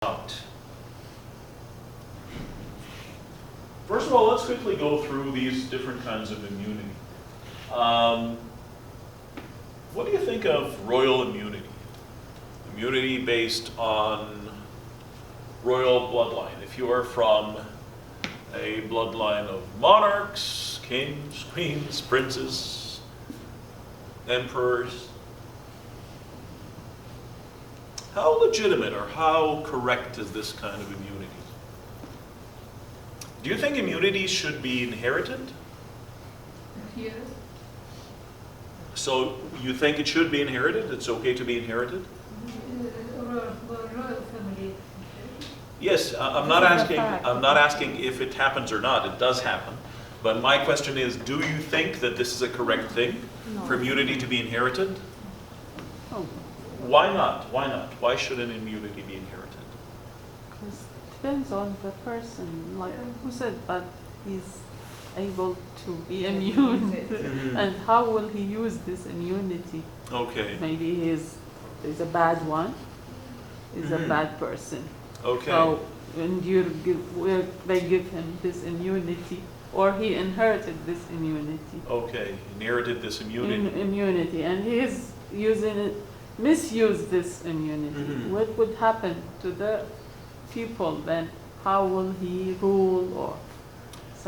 out. First of all, let's quickly go through these different kinds of immunity. What do you think of royal immunity? Immunity based on royal bloodline. If you are from a bloodline of monarchs, kings, queens, princes, emperors, how legitimate or how correct is this kind of immunity? Do you think immunity should be inherited? Yes. So you think it should be inherited? It's okay to be inherited? Royal family. Yes, I'm not asking if it happens or not. It does happen. But my question is, do you think that this is a correct thing for immunity to be inherited? Oh, Why not? Why not? Why shouldn't immunity be inherited? because it depends on the person. Like who said that he's able to be immune, and how will he use this immunity? Okay. Maybe he's a bad one. He's a bad person. Okay. So when they give him this immunity, or he inherited this immunity. Okay. Inherited this immunity. Immunity, and he is using it, misuse this immunity. What would happen to the people then? How will he rule? Or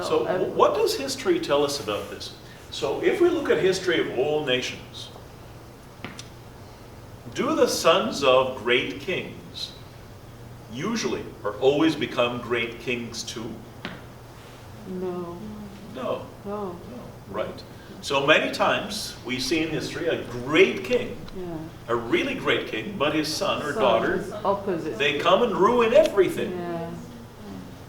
So what does history tell us about this? So if we look at history of all nations, do the sons of great kings usually or always become great kings too? No, No. no, No. Right. So many times we see in history a great king, yeah. a really great king, but his son or So daughter, it's opposite. they come and ruin everything. Yeah.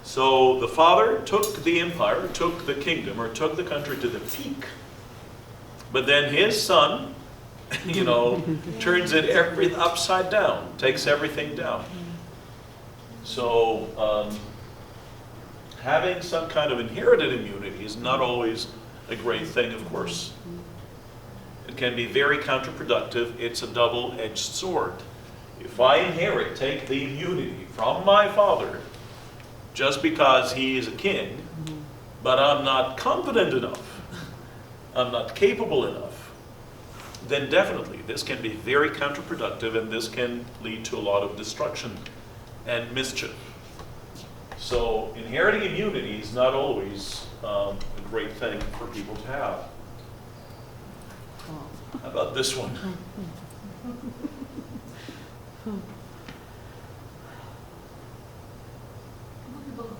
So the father took the empire, took the kingdom, or took the country to the peak. But then his son, turns it upside down, takes everything down. So having some kind of inherited immunity is not always a great thing, of course. It can be very counterproductive. It's a double-edged sword. If I take the immunity from my father, just because he is a king, but I'm not confident enough, I'm not capable enough, then definitely this can be very counterproductive, and this can lead to a lot of destruction and mischief. So inheriting immunity is not always a great thing for people to have. How about this one?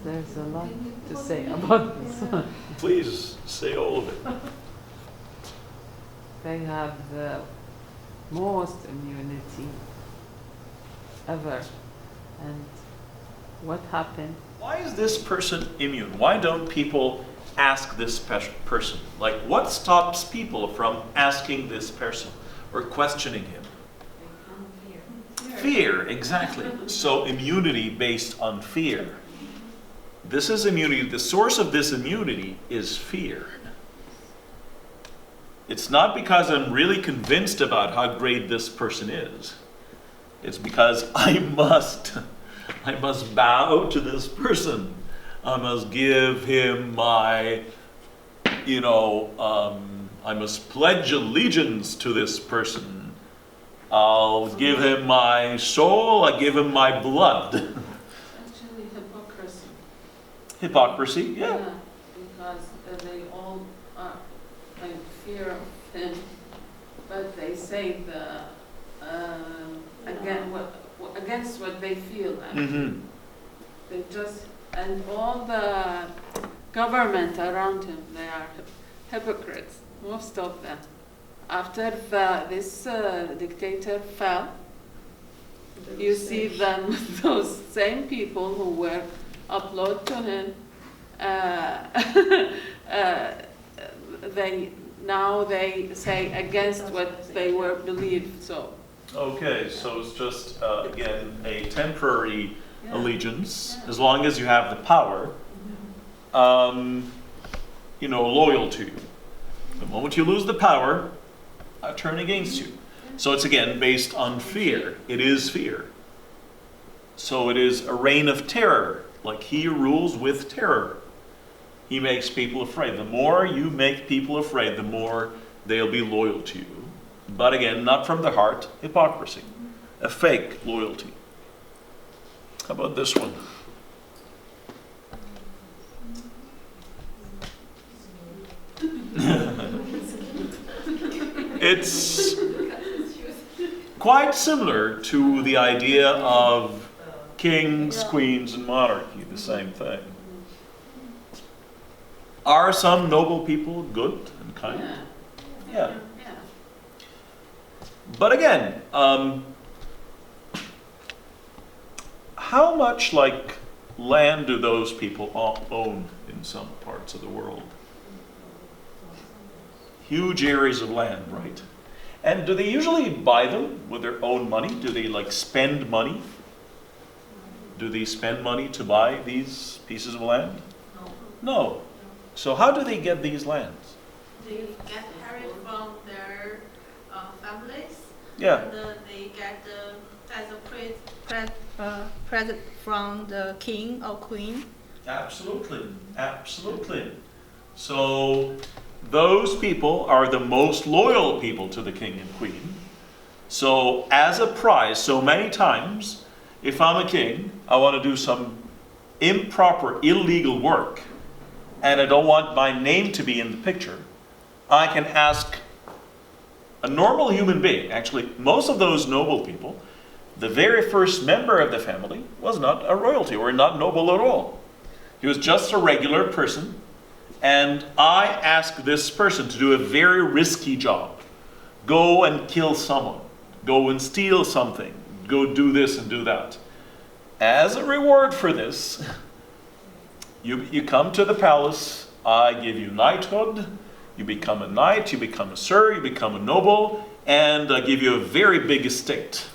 There's a lot to say about this one. Please say all of it. They have the most immunity ever. And what happened? Why is this person immune? Why don't people ask this person? Like, what stops people from asking this person or questioning him? Fear, exactly. So immunity based on fear. This is immunity. The source of this immunity is fear. It's not because I'm really convinced about how great this person is. It's because I must bow to this person. I must give him my, I must pledge allegiance to this person. I'll give him my soul, I give him my blood. Actually, hypocrisy. Hypocrisy, yeah. Because they all are in fear of him, but they say against what they feel. They just, and all the government around him, they are hypocrites, most of them. After this dictator fell, you see them, those same people who were applaud to him, they say against what they were believed. So Okay, so it's just, again, a temporary allegiance, as long as you have the power, loyal to you. The moment you lose the power, I turn against you. So it's again based on fear. It is fear. So it is a reign of terror, like he rules with terror. He makes people afraid. The more you make people afraid, the more they'll be loyal to you. But again, not from the heart, hypocrisy, a fake loyalty. How about this one? It's quite similar to the idea of kings, queens, and monarchy, the same thing. Are some noble people good and kind? Yeah. Yeah. But again, how much like land do those people own in some parts of the world? Huge areas of land, right? And do they usually buy them with their own money? Do they like spend money? Do they spend money to buy these pieces of land? No. So how do they get these lands? They get carried from their families. Yeah. And they get as a present from the king or queen. Absolutely, absolutely. So those people are the most loyal people to the king and queen. So as a prize, so many times, if I'm a king, I want to do some improper, illegal work, and I don't want my name to be in the picture, I can ask a normal human being. Actually, most of those noble people, the very first member of the family was not a royalty or not noble at all. He was just a regular person, and I ask this person to do a very risky job. Go and kill someone. Go and steal something. Go do this and do that. As a reward for this, you come to the palace, I give you knighthood, you become a knight, you become a sir, you become a noble, and I give you a very big estate.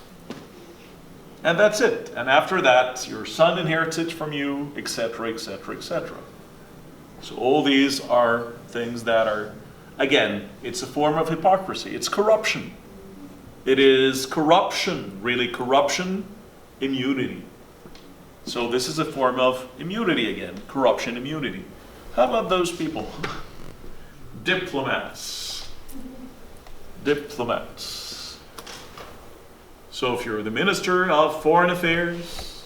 And that's it. And after that, your son inherits it from you, etc., etc., etc. So all these are things that are, again, it's a form of hypocrisy. It's corruption. It is corruption, really corruption, immunity. So this is a form of immunity again, corruption, immunity. How about those people? Diplomats. Diplomats. So if you're the Minister of Foreign Affairs,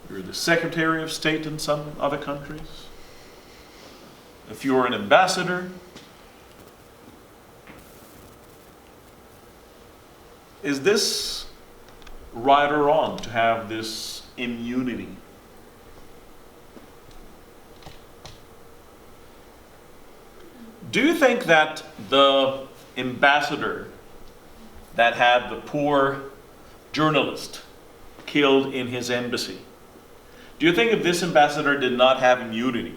you're the Secretary of State in some other countries, if you're an ambassador, is this right or wrong to have this immunity? Do you think that the ambassador that had the poor journalist killed in his embassy, do you think if this ambassador did not have immunity,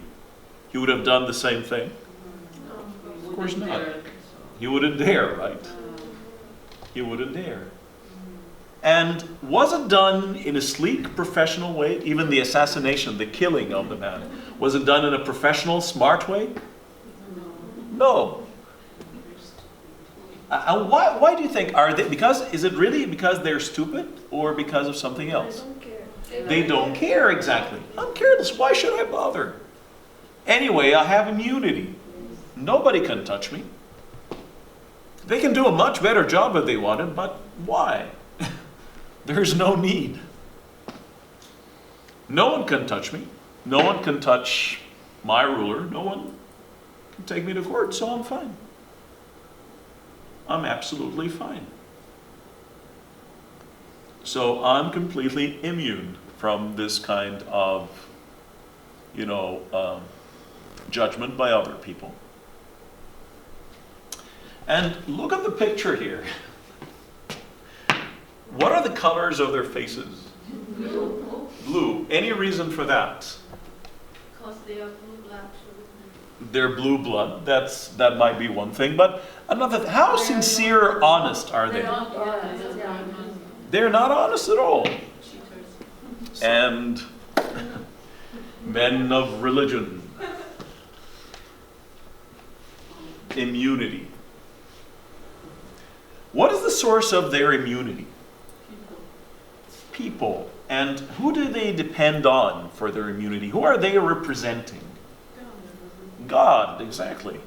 he would have done the same thing? Of course not. He wouldn't dare, right? He wouldn't dare. And was it done in a sleek, professional way? Even the assassination, the killing of the man, was it done in a professional, smart way? No. Why do you think? Is it really because they're stupid or because of something else? They don't care, exactly. I'm careless. Why should I bother? Anyway, I have immunity. Nobody can touch me. They can do a much better job if they wanted, but why? There's no need. No one can touch me. No one can touch my ruler. No one can take me to court, so I'm fine. I'm absolutely fine. So I'm completely immune from this kind of, judgment by other people. And look at the picture here. What are the colors of their faces? Blue. Blue. Any reason for that? Because they are blue blood. They're blue blood. That might be one thing. But another, how sincere or honest are they? They're not honest at all. And men of religion. Immunity. What is the source of their immunity? people. And who do they depend on for their immunity? Who are they representing? God, exactly.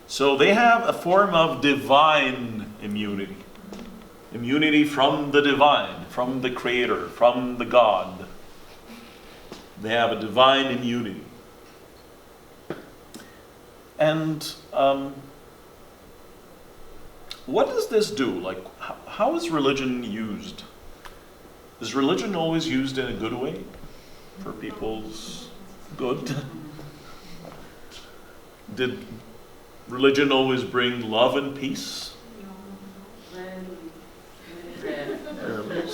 So they have a form of divine immunity. Immunity from the divine, from the Creator, from the God. They have a divine immunity. And what does this do? Like, how is religion used? Is religion always used in a good way? For people's good? Did religion always bring love and peace? Rarely.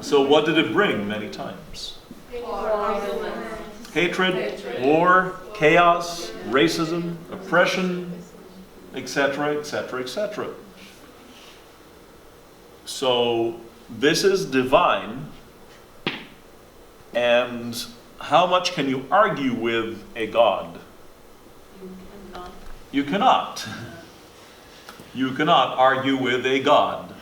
So what did it bring many times? Hatred, war, chaos, racism, oppression, etc., etc., etc. So this is divine, and how much can you argue with a God? You cannot. You cannot argue with a God.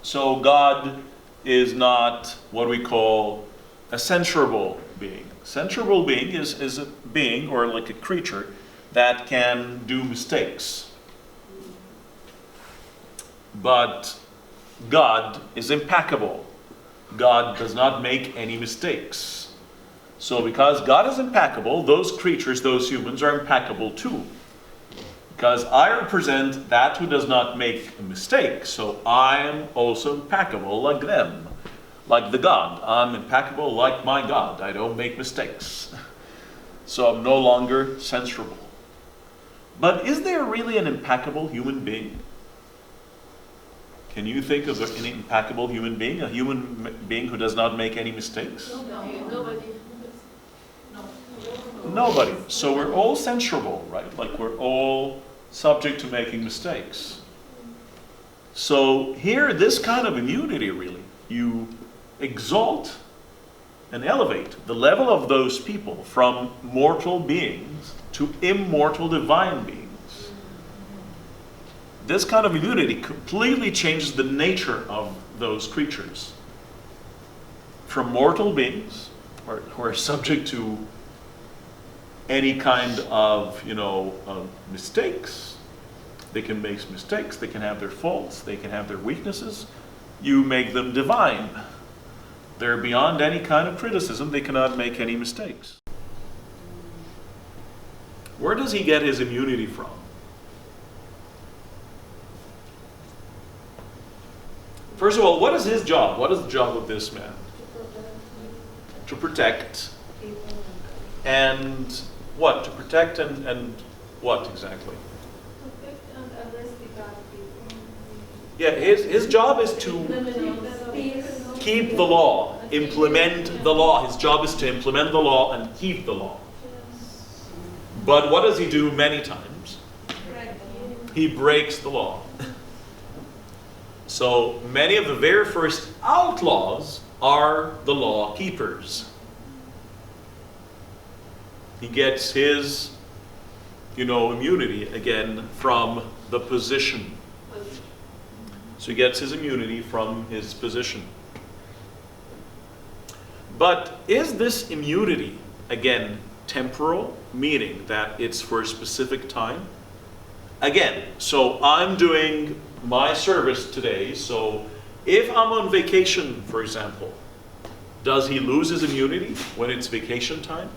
So God is not what we call a censurable being. Censurable being is a being, or like a creature, that can do mistakes. But God is impeccable. God does not make any mistakes. So because God is impeccable, those creatures, those humans, are impeccable too. Because I represent that who does not make a mistake, so I am also impeccable like them. Like the God. I'm impeccable like my God. I don't make mistakes. So I'm no longer censurable. But is there really an impeccable human being? Can you think of an impeccable human being? A human being who does not make any mistakes? Nobody. So we're all censurable, right? Like we're all subject to making mistakes. So here, this kind of immunity really, you exalt and elevate the level of those people from mortal beings to immortal divine beings. This kind of immunity completely changes the nature of those creatures. From mortal beings, who are subject to any kind of, mistakes. They can make mistakes, they can have their faults, they can have their weaknesses. You make them divine. They're beyond any kind of criticism, they cannot make any mistakes. Where does he get his immunity from? First of all, what is his job? What is the job of this man? To protect. And what? To protect and what exactly? Protect and arrest the bad people. Yeah, his job is to keep the law, implement the law. His job is to implement the law and keep the law. But what does he do many times? He breaks the law. So many of the very first outlaws are the law keepers. He gets his, immunity again from the position. So he gets his immunity from his position. But is this immunity, again, temporal, meaning that it's for a specific time? Again, so I'm doing my service today, so if I'm on vacation, for example, does he lose his immunity when it's vacation time?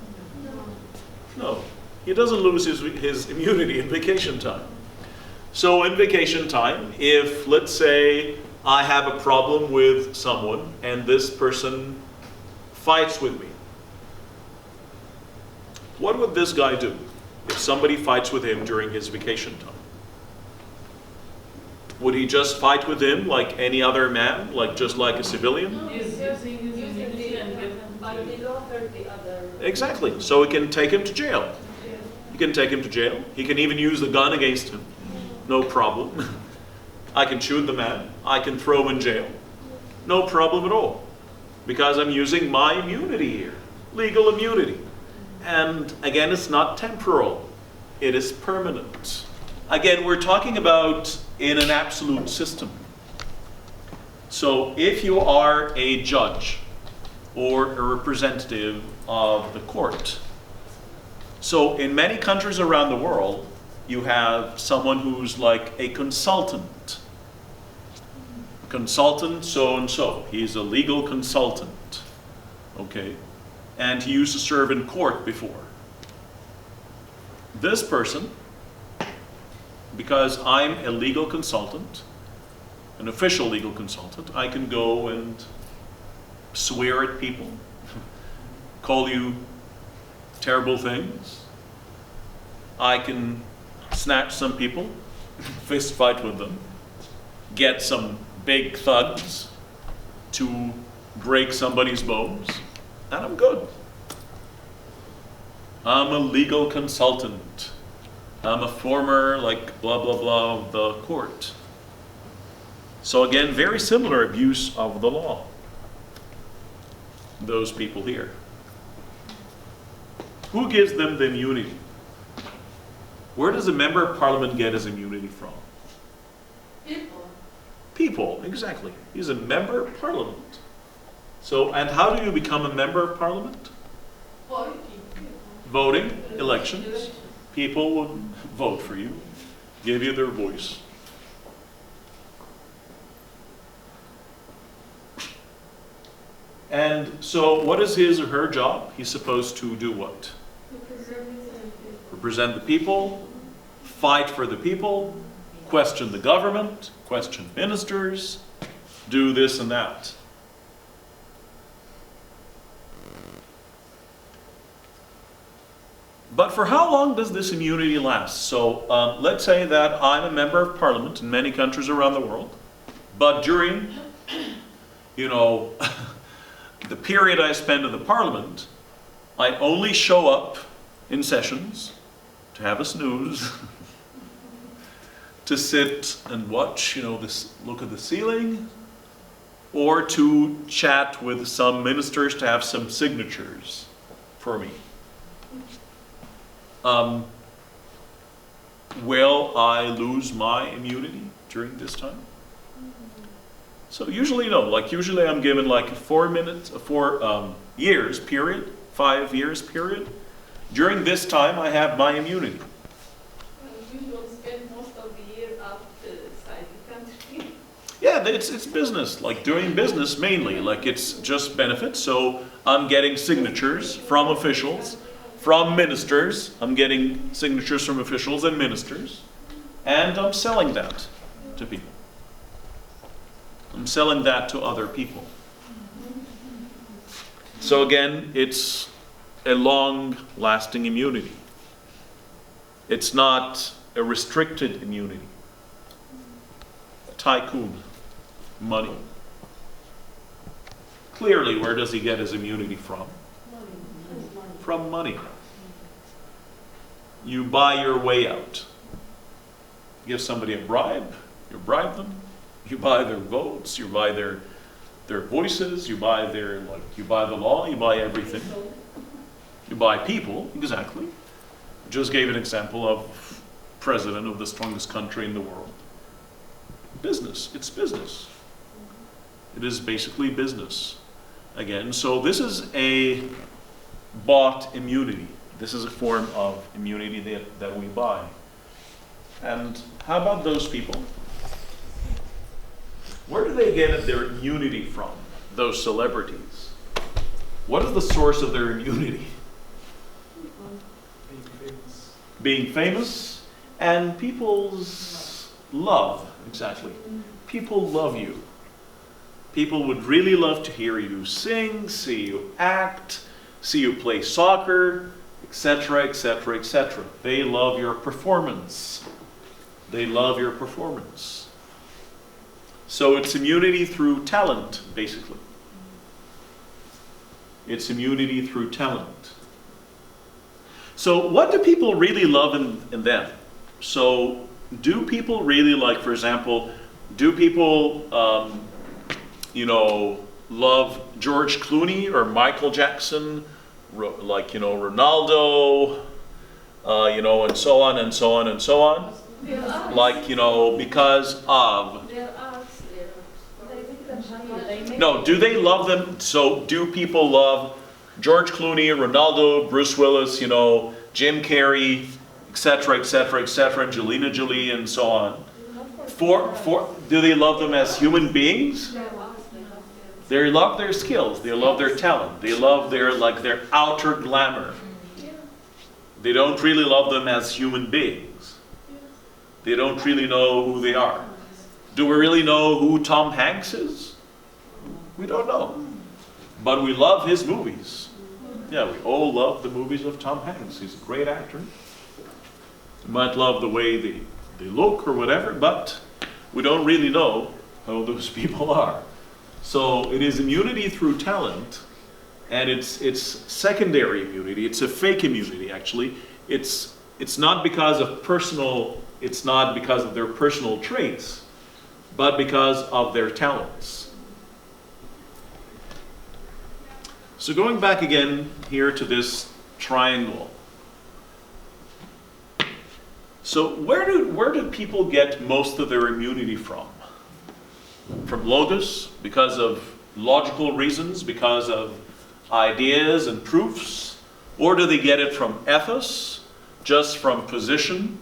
No, he doesn't lose his immunity in vacation time. So in vacation time, if, let's say, I have a problem with someone and this person fights with me, what would this guy do if somebody fights with him during his vacation time? Would he just fight with him like any other man, just like a civilian? Exactly. So we can take him to jail. You can take him to jail. He can even use the gun against him. No problem. I can shoot the man. I can throw him in jail. No problem at all. Because I'm using my immunity here. Legal immunity. And again, it's not temporal. It is permanent. Again, we're talking about in an absolute system. So if you are a judge or a representative of the court, so in many countries around the world, you have someone who's like a consultant. Consultant so-and-so. He's a legal consultant. Okay? And he used to serve in court before. This person, because I'm a legal consultant, an official legal consultant, I can go and swear at people, call you terrible things. I can snatch some people, fist fight with them, get some big thugs to break somebody's bones, and I'm good. I'm a legal consultant. I'm a former, like, blah, blah, blah of the court. So again, very similar abuse of the law. Those people here. Who gives them the immunity? Where does a member of parliament get his immunity from? People. People, exactly. He's a member of parliament. So, and how do you become a member of parliament? Voting, elections. People would vote for you, give you their voice. And so what is his or her job? He's supposed to do what? Represent the people, fight for the people, question the government, question ministers, do this and that. But for how long does this immunity last? So let's say that I'm a member of parliament in many countries around the world, but during, the period I spend in the parliament, I only show up in sessions to have a snooze, to sit and watch, look at the ceiling, or to chat with some ministers to have some signatures for me. Will I lose my immunity during this time? So usually no, usually I'm given like 4 years period, 5 years period. During this time I have my immunity. You will spend most of the year outside the country. Yeah, it's business, doing business mainly, it's just benefits. So I'm getting signatures from officials, from ministers. I'm getting signatures from officials and ministers, and I'm selling that to people. I'm selling that to other people. So again, it's a long-lasting immunity. It's not a restricted immunity. Tycoon, money. Clearly, where does he get his immunity from? From money. You buy your way out. Give somebody a bribe, you bribe them. You buy their votes, you buy their voices, you buy you buy the law, you buy everything. You buy people, exactly. Just gave an example of president of the strongest country in the world. Business, it's business. It is basically business. Again, so this is a bought immunity. This is a form of immunity that we buy. And how about those people? Where do they get their immunity from, those celebrities? What is the source of their immunity? Being famous and people's love, exactly. People love you. People would really love to hear you sing, see you act, see you play soccer, etc., etc., etc. They love your performance. They love your performance. So it's immunity through talent, basically. It's immunity through talent. So what do people really love in them? So do people really for example, do people, love George Clooney or Michael Jackson, Ronaldo, and so on and so on and so on? Because of... No, do they love them? So do people love George Clooney, Ronaldo, Bruce Willis, you know, Jim Carrey, etc., etc., etc., Angelina Jolie, and so on? Do they love them as human beings? They love their skills. They love their talent. They love their outer glamour. They don't really love them as human beings. They don't really know who they are. Do we really know who Tom Hanks is? We don't know. But we love his movies. Yeah, we all love the movies of Tom Hanks. He's a great actor. We might love the way they look or whatever, but we don't really know how those people are. So it is immunity through talent, and it's secondary immunity. It's a fake immunity, actually. It's not because of their personal traits, but because of their talents. So going back again here to this triangle. So where do people get most of their immunity from? From logos, because of logical reasons, because of ideas and proofs? Or do they get it from ethos, just from position,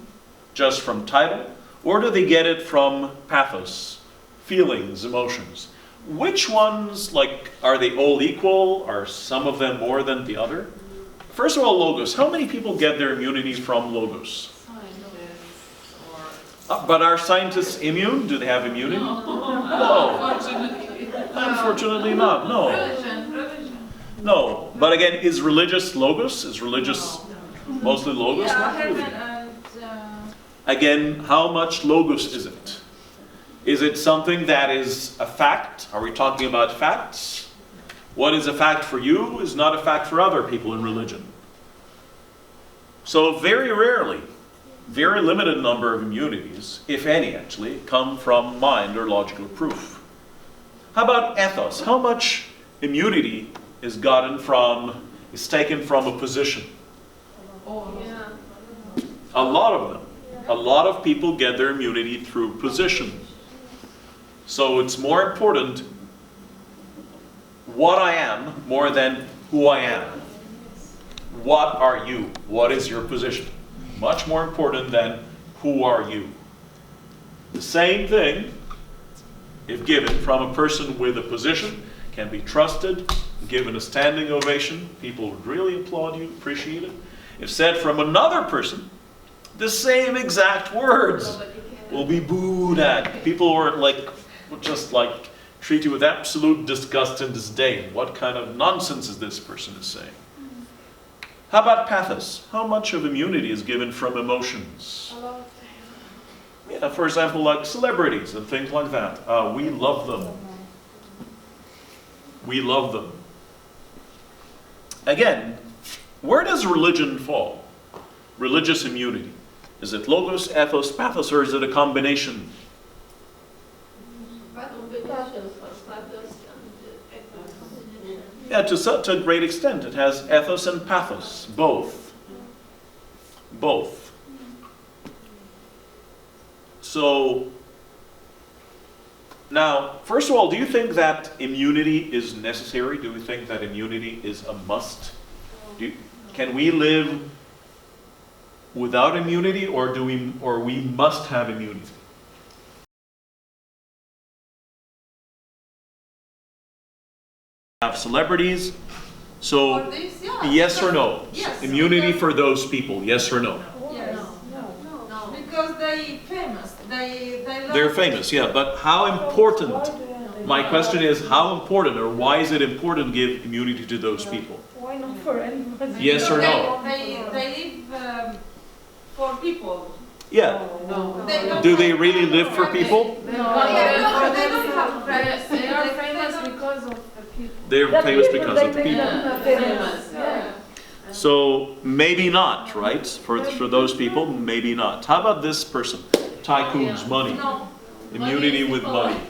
just from title? Or do they get it from pathos, feelings, emotions? Which ones, are they all equal? Are some of them more than the other? First of all, logos. How many people get their immunity from logos? But are scientists immune? Do they have immunity? No. Unfortunately not, no. No. But again, is religious logos? Is religious mostly logos? Not really. Again, how much logos is it? Is it something that is a fact? Are we talking about facts? What is a fact for you is not a fact for other people in religion. So very rarely, very limited number of immunities, if any actually, come from mind or logical proof. How about ethos? How much immunity is taken from a position? A lot of them. A lot of people get their immunity through position. So it's more important what I am more than who I am. What are you? What is your position? Much more important than who are you. The same thing, if given from a person with a position, can be trusted, given a standing ovation. People would really applaud you, appreciate it. If said from another person, the same exact words will be booed at. People will just treat you with absolute disgust and disdain. What kind of nonsense is this person saying? How about pathos? How much of immunity is given from emotions? Yeah, for example, like celebrities and things like that. We love them. We love them. Again, where does religion fall? Religious immunity. Is it logos, ethos, pathos, or is it a combination? Yeah, to a great extent. It has ethos and pathos, both. Both. So, now, first of all, do you think that immunity is necessary? Do we think that immunity is a must? Can we live without immunity, or we must have immunity? Have celebrities, so For this, yeah. yes or no? Yes. Immunity for those people, yes or no? Yes. No. Because they famous. They love They're famous, yeah, but how important? My question is, how important, or why is it important to give immunity to those people? Why not for anybody? Yes or no? They live for people. Yeah. No. They don't Do they have- really live for people? No, They don't have privacy. They are famous because of the people. They're famous because of the people. Famous. Yeah. So maybe not, right? For those people, maybe not. How about this person? Tycoons, money. No. Immunity with money.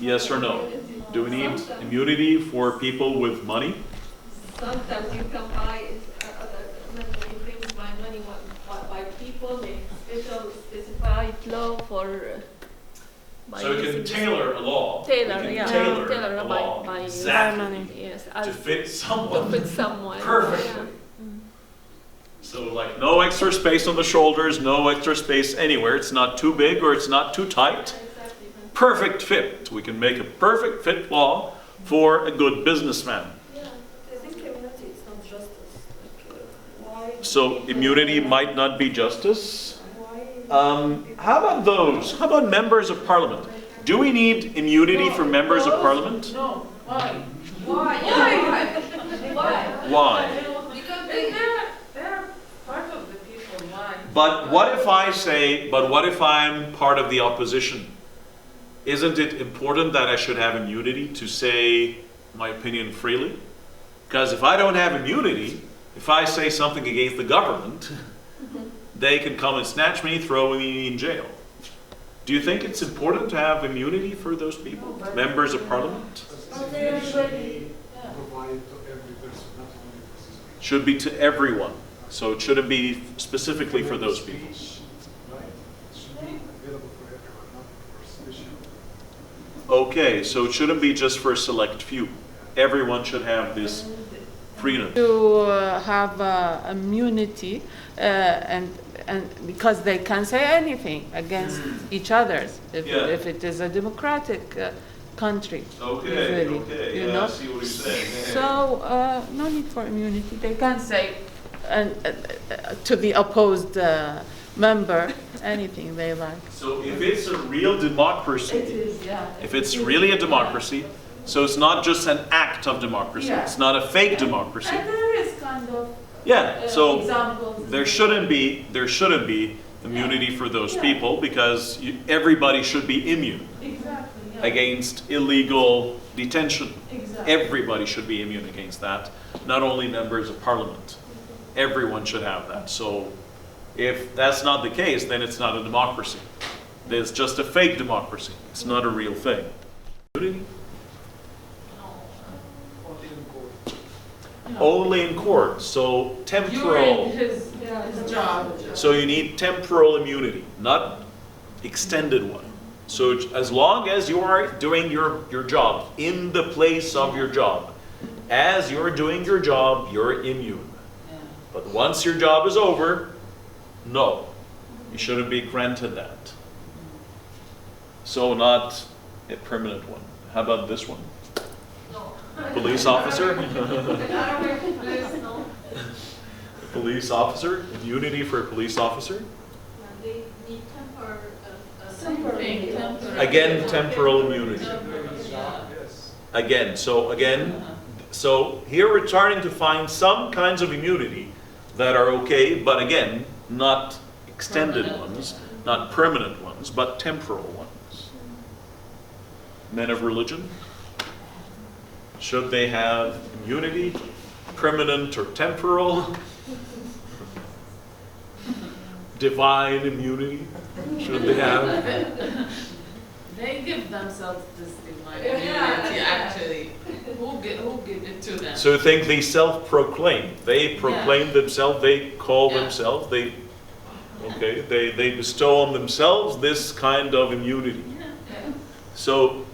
Yes or no? Do we need immunity for people with money? Sometimes you can buy many things by money by people. They specified law for by So we using can this- tailor a law. Tailor, We can yeah. tailor Tailor a by- law by exactly Yes, to as fit to someone fit someone. perfectly. Yeah. So like no extra space on the shoulders, no extra space anywhere. It's not too big or it's not too tight. Exactly. Perfect fit. We can make a perfect fit law for a good businessman. Yeah, I think immunity is not justice. Like, why? So immunity might not be justice. Why? How about those? How about members of parliament? Do we need immunity for members of parliament? No, why? Why? Because they're part of the people, why? But what if I say, but what if I'm part of the opposition? Isn't it important that I should have immunity to say my opinion freely? Because if I don't have immunity, if I say something against the government, they can come and snatch me, throw me in jail. Do you think it's important to have immunity for those people, members of parliament? Should be to everyone. So it shouldn't be specifically for those people. Okay, so it shouldn't be just for a select few. Everyone should have this freedom. To have immunity and because they can say anything against each others Yeah. if it is a democratic country. Okay, Usually, okay, you yeah, know? I see what you're saying. So no need for immunity. They can say to the opposed member anything they like. So if it's a real democracy, is, yeah. if it's really a democracy, so it's not just an act of democracy, Yeah. it's not a fake democracy. And there is kind of Yeah, so examples. there shouldn't be immunity for those Yeah. people because everybody should be immune Exactly. Yeah. against illegal detention. Exactly. Everybody should be immune against that, not only members of parliament. Everyone should have that. So if that's not the case, then it's not a democracy. It's just a fake democracy. It's not a real thing. Immunity? Only in court, so temporal. During his job. So you need temporal immunity, not extended one. So as long as you are doing your job in the place of your job, as you're doing your job, you're immune. But once your job is over, no, you shouldn't be granted that. So not a permanent one. How about this one? Police officer? Police officer? Immunity for a police officer? They need Temporary. Again, temporal immunity. Again, so here we're starting to find some kinds of immunity that are okay, but again, not extended ones, not permanent ones, but temporal ones. Men of religion? Should they have immunity, permanent or temporal? Divine immunity? Should they have? They give themselves this divine Yeah. immunity, actually. Who give it to them? So you think they self-proclaim? They proclaim themselves, they call Yeah. themselves, they bestow on themselves this kind of immunity. So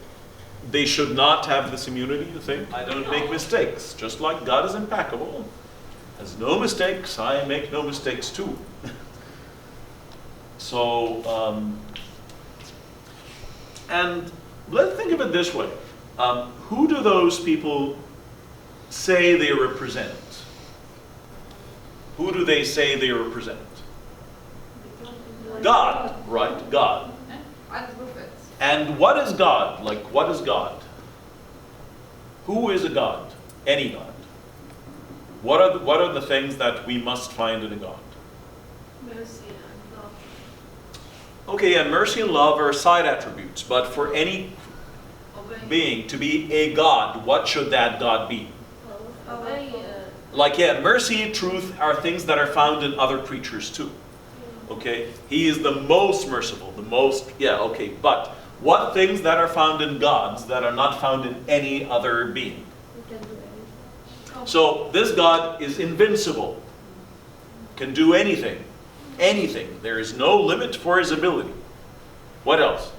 they should not have this immunity, you think? I don't make mistakes, just like God is impeccable. Has no mistakes, I make no mistakes too. So, and let's think of it this way. Who do those people say they represent? Who do they say they represent? God, right? God. And what is God? Like, what is God? Who is a God? Any God. What are the things that we must find in a God? mercy and love. Okay, and mercy and love are side attributes, but for any Obey. being to be a God, what should that God be? Obey. Like, yeah, mercy, truth are things that are found in other creatures too. Okay, He is the most merciful, the most, yeah, okay, but what things that are found in gods that are not found in any other being? We can do anything. So this God is invincible, can do anything, anything. There is no limit for His ability. What else?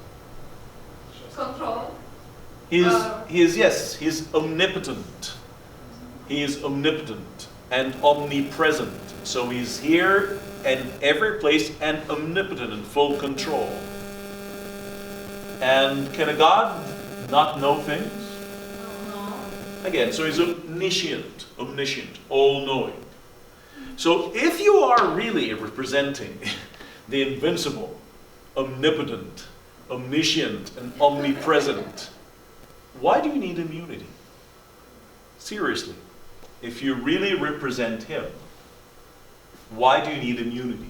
control. He's omnipotent. He is omnipotent and omnipresent. So he's here and every place and omnipotent and full control. And can a God not know things? Again, so he's omniscient, all-knowing. So if you are really representing the invincible, omnipotent, omniscient, and omnipresent, why do you need immunity? Seriously, if you really represent him, why do you need immunity?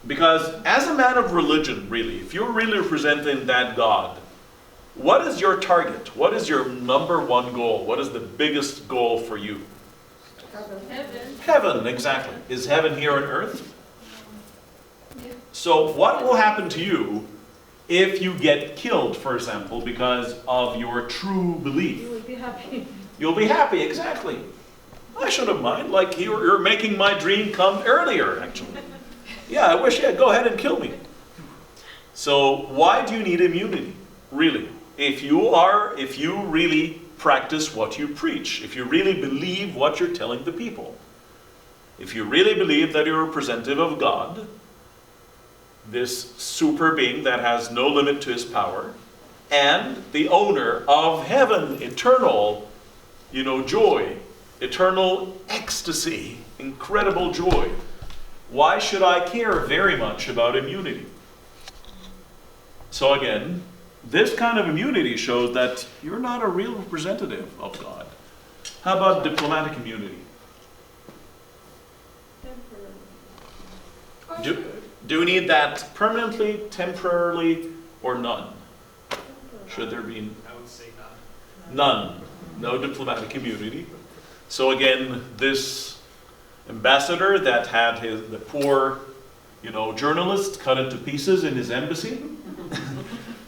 Because as a man of religion, really, if you're really representing that God, what is your target? What is your number one goal? What is the biggest goal for you? Heaven. Heaven, exactly. Is heaven here on earth? So what will happen to you if you get killed, for example, because of your true belief? You will be happy. You'll be happy, exactly. I shouldn't mind, like you're making my dream come earlier, actually. Yeah, I wish, yeah, go ahead and kill me. So why do you need immunity, really? If you really practice what you preach, if you really believe what you're telling the people, if you really believe that you're a representative of God, this super being that has no limit to his power, and the owner of heaven, eternal, joy, eternal ecstasy, incredible joy, why should I care very much about immunity? So again, this kind of immunity shows that you're not a real representative of God. How about diplomatic immunity? Do we need that permanently, temporarily, or none? Should there be? I would say none. None. No diplomatic immunity. So again, this ambassador that had the poor, journalist cut into pieces in his embassy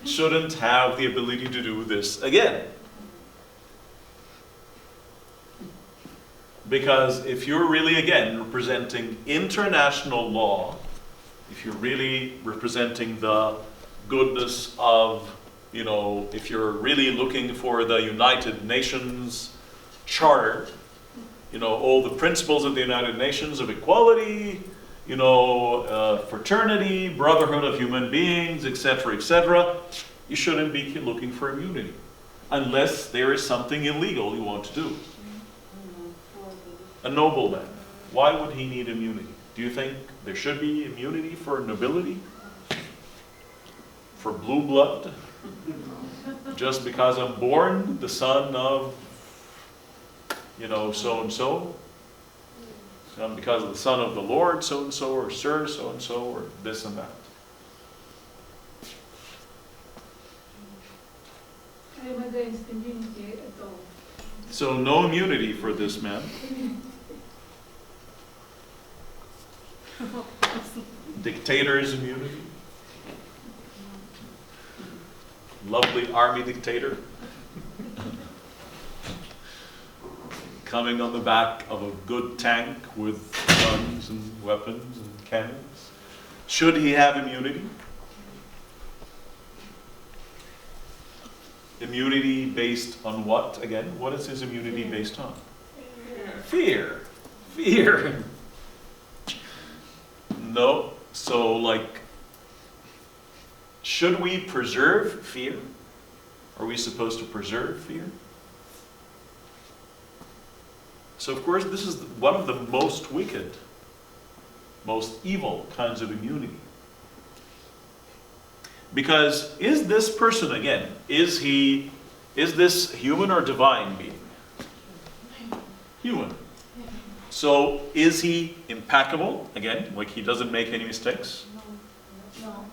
shouldn't have the ability to do this again. Because if you're really, again, representing international law, if you're really representing the goodness of, if you're really looking for the United Nations Charter, all the principles of the United Nations of equality, fraternity, brotherhood of human beings, etc., you shouldn't be looking for immunity. Unless there is something illegal you want to do. A nobleman, why would he need immunity? Do you think there should be immunity for nobility? For blue blood? Just because I'm born the son of, so-and-so? Because of the son of the Lord so-and-so, or sir so-and-so, or this and that. I am against immunity at all. So no immunity for this man. Dictator's immunity. Lovely army dictator. Coming on the back of a good tank with guns and weapons and cannons. Should he have immunity? Immunity based on what, again? What is his immunity based on? Fear. Fear. No. So, should we preserve fear? Are we supposed to preserve fear? So, of course, this is one of the most wicked, most evil kinds of immunity. Because is this person, again, is this human or divine being? Human. So is he impeccable? Again, he doesn't make any mistakes? No.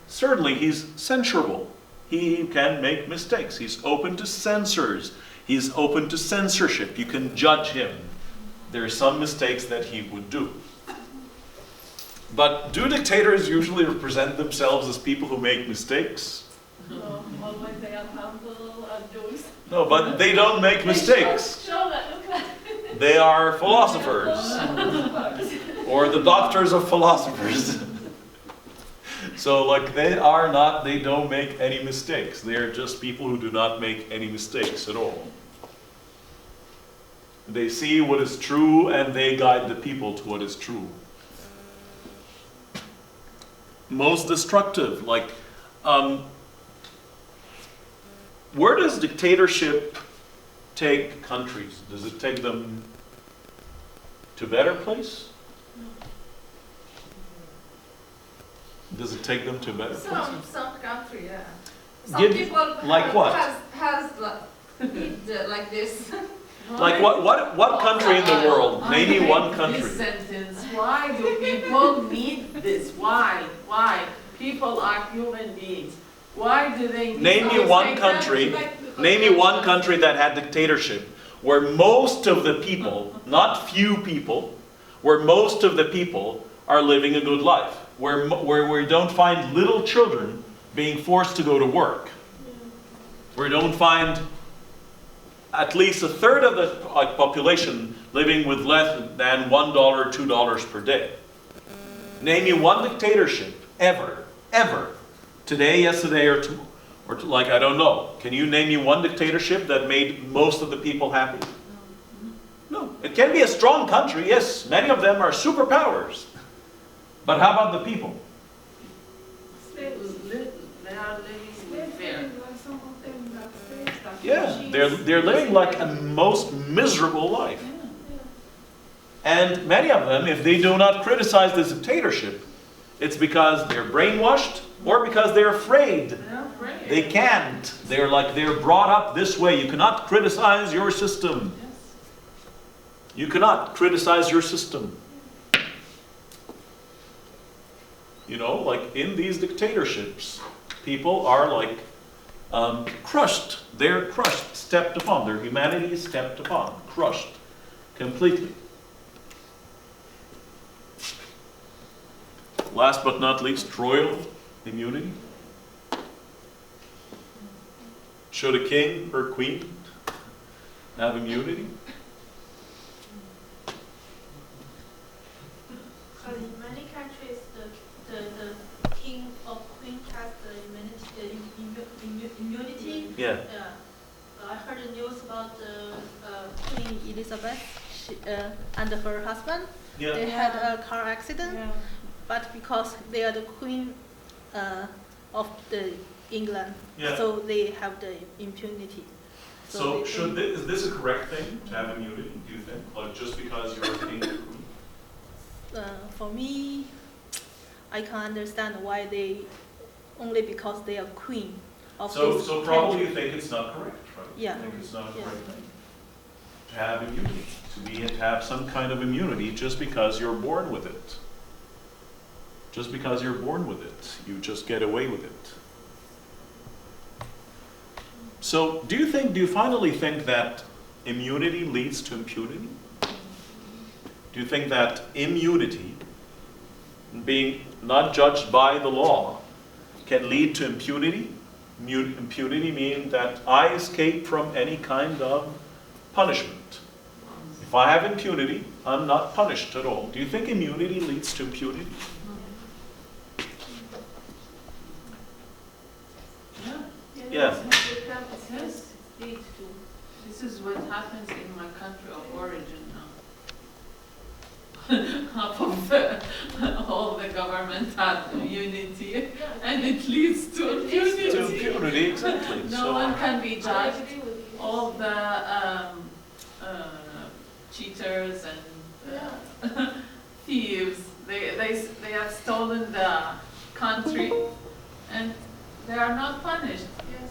Certainly he's censurable. He can make mistakes. He's open to censors. He's open to censorship. You can judge him. There are some mistakes that he would do. But do dictators usually represent themselves as people who make mistakes? No, always they are humble and Jews. No, but they don't make mistakes. Show that look like. They are philosophers, or the doctors of philosophers. So like they don't make any mistakes. They're just people who do not make any mistakes at all. They see what is true and they guide the people to what is true. Most destructive, like, where does dictatorship take countries? Does it take them to a better place? Does it take them to a better place? Some country, yeah. Some Give- people like what? has like this. Like what country in the world? I Name me hate one country. This sentence. Why do people need this? Why? Why? People are human beings. Why do they need Name me this? one country. Name me one country that had dictatorship, where most of the people, not few people, where most of the people are living a good life, where we don't find little children being forced to go to work, where we don't find at least a third of the population living with less than $1 or $2 per day. Name me one dictatorship ever, today, yesterday, or like, I don't know. Can you name me one dictatorship that made most of the people happy? No. It can be a strong country, yes. Many of them are superpowers. But how about the people? They are living with fear. Like some of them got saved, like Yeah, they're living like a most miserable life. And many of them, if they do not criticize this dictatorship, it's because they're brainwashed or because they're afraid. They're afraid. They can't. They're brought up this way. You cannot criticize your system. Yes. You cannot criticize your system. You know, like in these dictatorships, people are like crushed. They're crushed, stepped upon. Their humanity is stepped upon, crushed completely. Last but not least, royal immunity. Should a king or queen have immunity? In many countries, the king or queen has the immunity. Yeah. I heard the news about Queen Elizabeth and her husband. Yeah. They had a car accident, Yeah. but because they are the queen of the England, Yeah. so they have the impunity. So they is this a correct thing to have immunity, do you think? Like just because you're a king or queen? for me, I can understand why they only because they are queen of this So probably you country. think it's not correct, right? Yeah. You think it's not a Yeah. correct thing to have immunity, to have some kind of immunity just because you're born with it. Just because you're born with it, you just get away with it. So do you finally think that immunity leads to impunity? Do you think that immunity, being not judged by the law, can lead to impunity? Impunity meaning that I escape from any kind of punishment. If I have impunity, I'm not punished at all. Do you think immunity leads to impunity? Yeah. Yes, this is what happens in my country of origin now. Half of all the government has immunity, and it leads to impunity. To impunity, exactly. No one can be I judged. agree with you. All the cheaters and thieves, they have stolen the country, and they are not punished. Yes.